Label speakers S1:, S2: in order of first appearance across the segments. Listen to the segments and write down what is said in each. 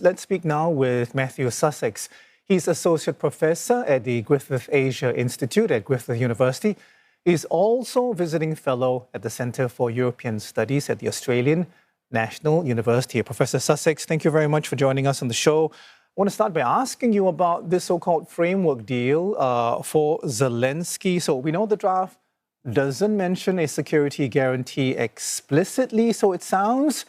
S1: Let's speak now with Matthew Sussex. He's Associate Professor at the Griffith Asia Institute at Griffith University. He's also Visiting Fellow at the Centre for European Studies at the Australian National University. Professor Sussex, thank you very much for joining us on the show. I want to start by asking you about this so-called framework deal for Zelensky. So we know the draft doesn't mention a security guarantee explicitly, so it sounds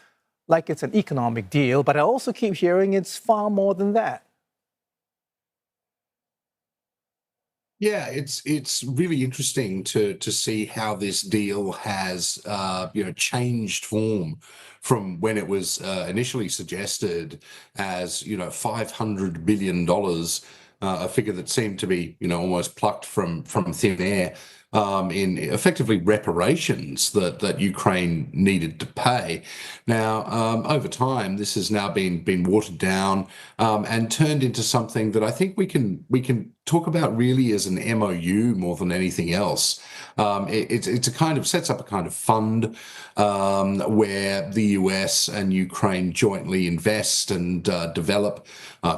S1: like it's an economic deal, but I also keep hearing it's far more than that.
S2: Yeah, it's really interesting to see how this deal has changed form from when it was initially suggested as $500 billion, a figure that seemed to be almost plucked from thin air, in effectively reparations that Ukraine needed to pay. Now, over time, this has now been watered down and turned into something that I think we can talk about really as an MOU more than anything else. It's a kind of sets up a kind of fund where the US and Ukraine jointly invest and develop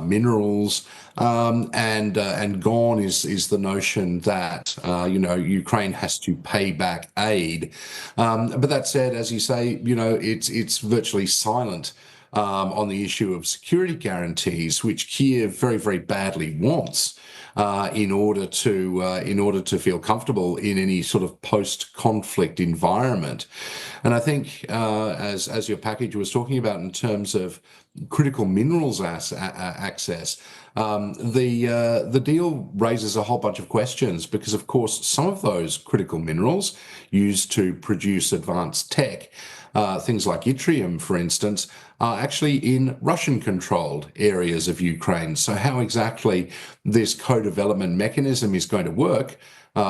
S2: minerals. And gone is the notion that Ukraine has to pay back aid. But that said, as you say, it's virtually silent on the issue of security guarantees, which Kiev very, very badly wants. In order to feel comfortable in any sort of post-conflict environment. And I think, as your package was talking about in terms of critical minerals access, the deal raises a whole bunch of questions because, of course, some of those critical minerals used to produce advanced tech, things like yttrium, for instance, are actually in Russian-controlled areas of Ukraine. So how exactly this co-development mechanism is going to work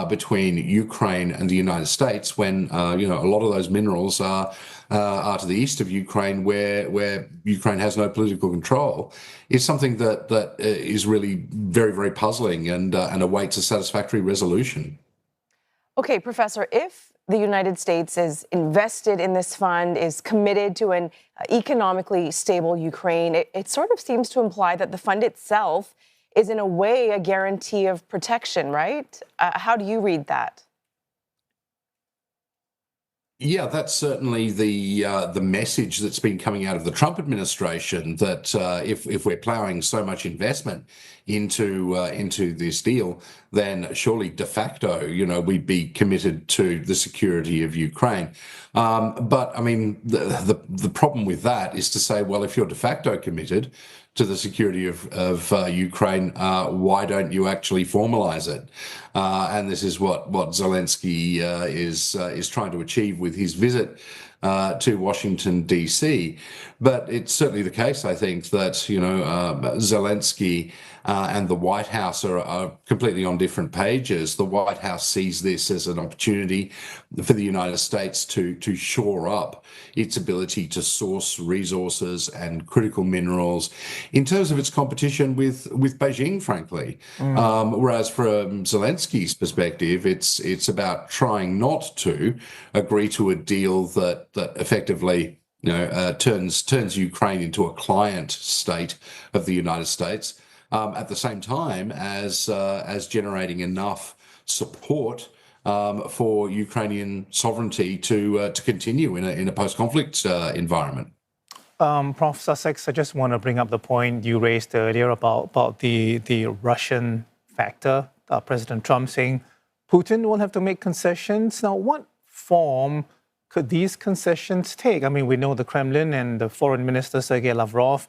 S2: between Ukraine and the United States when a lot of those minerals are to the east of Ukraine, where Ukraine has no political control, is something that is really very, very puzzling and awaits a satisfactory resolution.
S3: Okay, Professor, if the United States is invested in this fund, is committed to an economically stable Ukraine, it sort of seems to imply that the fund itself is in a way a guarantee of protection, right? How do you read that?
S2: Yeah, that's certainly the message that's been coming out of the Trump administration, that if we're ploughing so much investment into this deal, then surely de facto, we'd be committed to the security of Ukraine. But I mean, the problem with that is to say, well, if you're de facto committed to the security of Ukraine, why don't you actually formalize it? And this is what Zelensky is trying to achieve with his visit to Washington, D.C. But it's certainly the case, I think, that Zelensky and the White House are completely on different pages. The White House sees this as an opportunity for the United States to shore up its ability to source resources and critical minerals in terms of its competition with Beijing, frankly. Whereas from Zelensky's perspective, it's about trying not to agree to a deal that effectively turns Ukraine into a client state of the United States, at the same time as generating enough support for Ukrainian sovereignty to continue in a post-conflict environment.
S1: Prof. Sussex, I just want to bring up the point you raised earlier about the Russian factor. President Trump saying Putin will have to make concessions. Now, what form could these concessions take? I mean, we know the Kremlin and the Foreign Minister Sergei Lavrov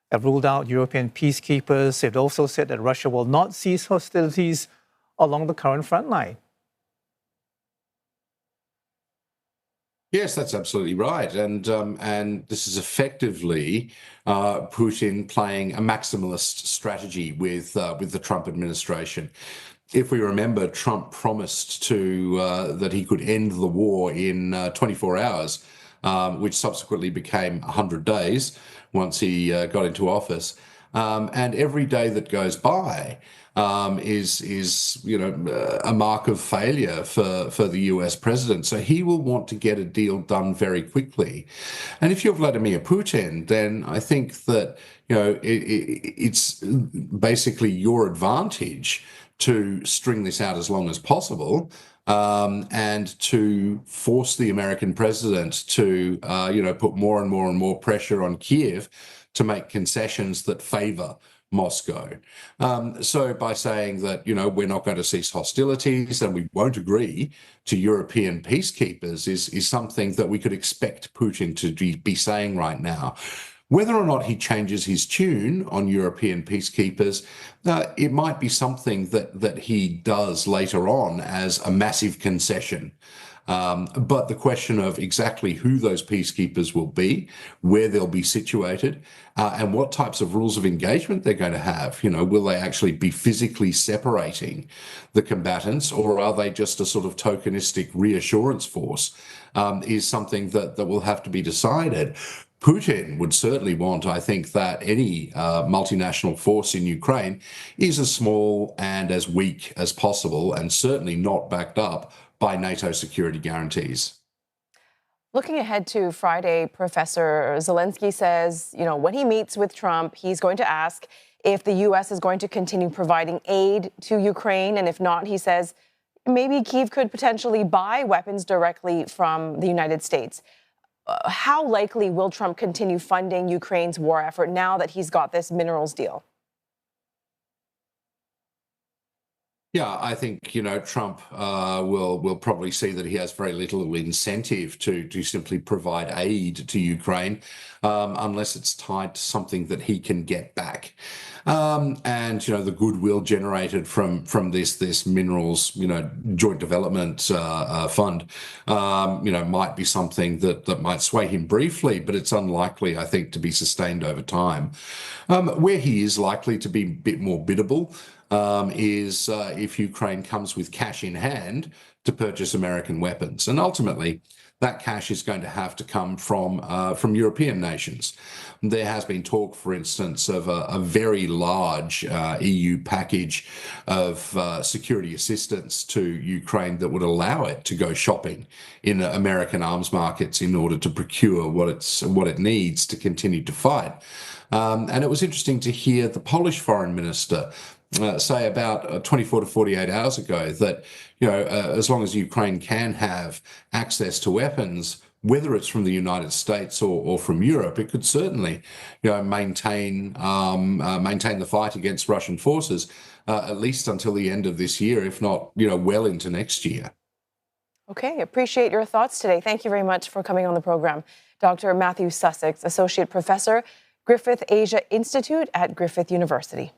S1: have ruled out European peacekeepers. They've also said that Russia will not cease hostilities along the current front line.
S2: Yes, that's absolutely right, and this is effectively Putin playing a maximalist strategy with the Trump administration. If we remember, Trump promised that he could end the war in 24 hours, which subsequently became 100 days once he got into office. And every day that goes by is a mark of failure for the US president. So he will want to get a deal done very quickly. And if you're Vladimir Putin, then I think that it's basically your advantage to string this out as long as possible, and to force the American president to put more and more and more pressure on Kiev to make concessions that favor Moscow. So by saying that, we're not going to cease hostilities and we won't agree to European peacekeepers is something that we could expect Putin to be saying right now. Whether or not he changes his tune on European peacekeepers, it might be something that he does later on as a massive concession. But the question of exactly who those peacekeepers will be, where they'll be situated, and what types of rules of engagement they're going to have, will they actually be physically separating the combatants, or are they just a sort of tokenistic reassurance force, is something that will have to be decided. Putin would certainly want, I think, that any multinational force in Ukraine is as small and as weak as possible, and certainly not backed up by NATO security guarantees.
S3: Looking ahead to Friday, Professor Zelensky says, when he meets with Trump, he's going to ask if the U.S. is going to continue providing aid to Ukraine. And if not, he says maybe Kyiv could potentially buy weapons directly from the United States. How likely will Trump continue funding Ukraine's war effort now that he's got this minerals deal?
S2: Yeah, I think, Trump will probably see that he has very little incentive to simply provide aid to Ukraine, unless it's tied to something that he can get back. And, the goodwill generated from this minerals, joint development fund, might be something that might sway him briefly, but it's unlikely, I think, to be sustained over time. Where he is likely to be a bit more biddable is if Ukraine comes with cash in hand to purchase American weapons. And ultimately, that cash is going to have to come from European nations. There has been talk, for instance, of a very large EU package of security assistance to Ukraine that would allow it to go shopping in American arms markets in order to procure what it needs to continue to fight. And it was interesting to hear the Polish foreign minister say about 24 to 48 hours ago that, as long as Ukraine can have access to weapons, whether it's from the United States or from Europe, it could certainly, maintain the fight against Russian forces, at least until the end of this year, if not, well into next year.
S3: Okay, appreciate your thoughts today. Thank you very much for coming on the program. Dr. Matthew Sussex, Associate Professor, Griffith Asia Institute at Griffith University.